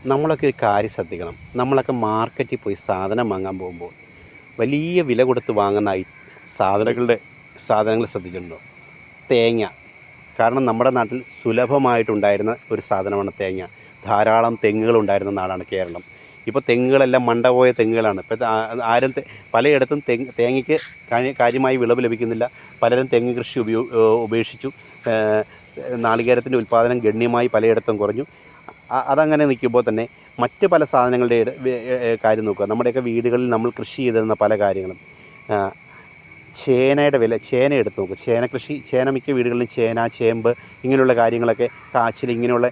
നമ്മളൊക്കെ ഒരു കാര്യം ശ്രദ്ധിക്കണം. നമ്മളൊക്കെ മാർക്കറ്റിൽ പോയി സാധനം വാങ്ങാൻ പോകുമ്പോൾ വലിയ വില കൊടുത്ത് വാങ്ങുന്ന സാധനങ്ങൾ ശ്രദ്ധിച്ചിട്ടുണ്ടോ? തേങ്ങ. കാരണം നമ്മുടെ നാട്ടിൽ സുലഭമായിട്ടുണ്ടായിരുന്ന ഒരു സാധനമാണ് തേങ്ങ. ധാരാളം തെങ്ങുകളുണ്ടായിരുന്ന നാടാണ് കേരളം. ഇപ്പോൾ തെങ്ങുകളെല്ലാം മണ്ട പോയ തെങ്ങുകളാണ്. ഇപ്പോൾ ആരും പലയിടത്തും തേങ്ങയ്ക്ക് കാര്യമായി വിളവ് ലഭിക്കുന്നില്ല. പലരും തെങ്ങ് കൃഷി ഉപേക്ഷിച്ചു. നാളികേരത്തിൻ്റെ ഉൽപ്പാദനം ഗണ്യമായി പലയിടത്തും കുറഞ്ഞു. അതങ്ങനെ നിൽക്കുമ്പോൾ തന്നെ മറ്റ് പല സാധനങ്ങളുടെ കാര്യം നോക്കുക. നമ്മുടെയൊക്കെ വീടുകളിൽ നമ്മൾ കൃഷി ചെയ്തിരുന്ന പല കാര്യങ്ങളും, ചേനയുടെ വില, ചേന എടുത്ത് നോക്കുക. ചേന മിക്ക വീടുകളിലും ചേന, ചേമ്പ് ഇങ്ങനെയുള്ള കാര്യങ്ങളൊക്കെ, കാച്ചിൽ ഇങ്ങനെയുള്ള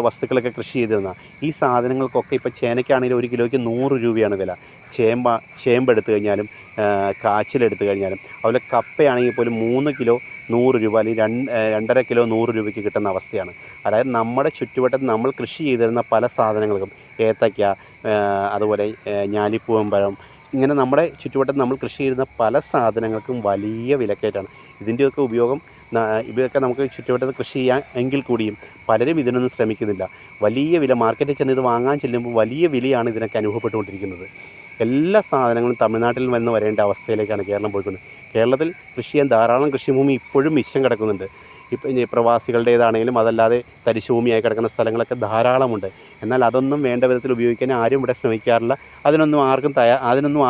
വസ്തുക്കളൊക്കെ കൃഷി ചെയ്തിരുന്ന ഈ സാധനങ്ങൾക്കൊക്കെ ഇപ്പോൾ ചേനയ്ക്കാണെങ്കിലും 1 കിലോയ്ക്ക് 100 രൂപയാണ് വില. ചേമ്പ് എടുത്തു കഴിഞ്ഞാലും കാച്ചിലെടുത്തു കഴിഞ്ഞാലും, അതുപോലെ കപ്പയാണെങ്കിൽ പോലും 3 കിലോ 100 രൂപ, അല്ലെങ്കിൽ 2.5 കിലോ 100 രൂപയ്ക്ക് കിട്ടുന്ന അവസ്ഥയാണ്. അതായത് നമ്മുടെ ചുറ്റുവട്ടത്ത് നമ്മൾ കൃഷി ചെയ്തിരുന്ന പല സാധനങ്ങൾക്കും, ഏത്തയ്ക്ക, അതുപോലെ ഞാലിപ്പൂവമ്പഴം, ഇങ്ങനെ നമ്മുടെ ചുറ്റുവട്ടത്ത് നമ്മൾ കൃഷി ചെയ്യുന്ന പല സാധനങ്ങൾക്കും വലിയ വിലക്കയറ്റാണ്. ഇതിൻ്റെയൊക്കെ ഉപയോഗം ഇവയൊക്കെ നമുക്ക് ചുറ്റുവട്ടത്ത് കൃഷി ചെയ്യാൻ എങ്കിൽ കൂടിയും പലരും ഇതിനൊന്നും ശ്രമിക്കുന്നില്ല. വലിയ വില, മാർക്കറ്റിൽ ചെന്ന് ഇത് വാങ്ങാൻ ചെല്ലുമ്പോൾ വലിയ വിലയാണ് ഇതിനൊക്കെ അനുഭവപ്പെട്ടുകൊണ്ടിരിക്കുന്നത്. എല്ലാ സാധനങ്ങളും തമിഴ്നാട്ടിൽ നിന്ന് വരേണ്ട അവസ്ഥയിലേക്കാണ് കേരളം പോയിക്കൊണ്ടിരിക്കുന്നത്. കേരളത്തിൽ കൃഷി ചെയ്യാൻ ധാരാളം കൃഷിഭൂമി ഇപ്പോഴും മിച്ചം കിടക്കുന്നുണ്ട്. ഇപ്പം പ്രവാസികളുടേതാണെങ്കിലും അതല്ലാതെ തരിശുഭൂമിയായി കിടക്കുന്ന സ്ഥലങ്ങളൊക്കെ ധാരാളമുണ്ട്. എന്നാൽ അതൊന്നും വേണ്ട വിധത്തിൽ ഉപയോഗിക്കാൻ ആരും ഇവിടെ ശ്രമിക്കാറില്ല. അതിനൊന്നും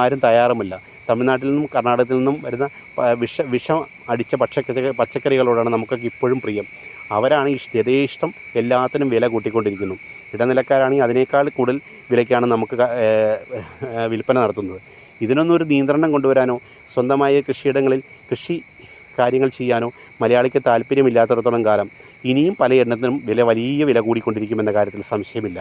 ആരും തയ്യാറുമില്ല. തമിഴ്നാട്ടിൽ നിന്നും കർണാടകത്തിൽ നിന്നും വരുന്ന വിഷം അടിച്ച പച്ചക്കറികളോടാണ് നമുക്കൊക്കെ ഇപ്പോഴും പ്രിയം. അവരാണ് യഥേഷ്ടം എല്ലാത്തിനും വില കൂട്ടിക്കൊണ്ടിരിക്കുന്നു. ഇടനിലക്കാരാണെങ്കിൽ അതിനേക്കാൾ കൂടുതൽ വിലയ്ക്കാണ് നമുക്ക് വിൽപ്പന നടത്തുന്നത്. ഇതിനൊന്നും ഒരു നിയന്ത്രണം കൊണ്ടുവരാനോ സ്വന്തമായ കൃഷിയിടങ്ങളിൽ കൃഷി കാര്യങ്ങൾ ചെയ്യാനോ മലയാളിക്ക് താല്പര്യമില്ലാത്തിടത്തോളം കാലം ഇനിയും പല എണ്ണത്തിനും വലിയ വില കൂടിക്കൊണ്ടിരിക്കുമെന്ന കാര്യത്തിൽ സംശയമില്ല.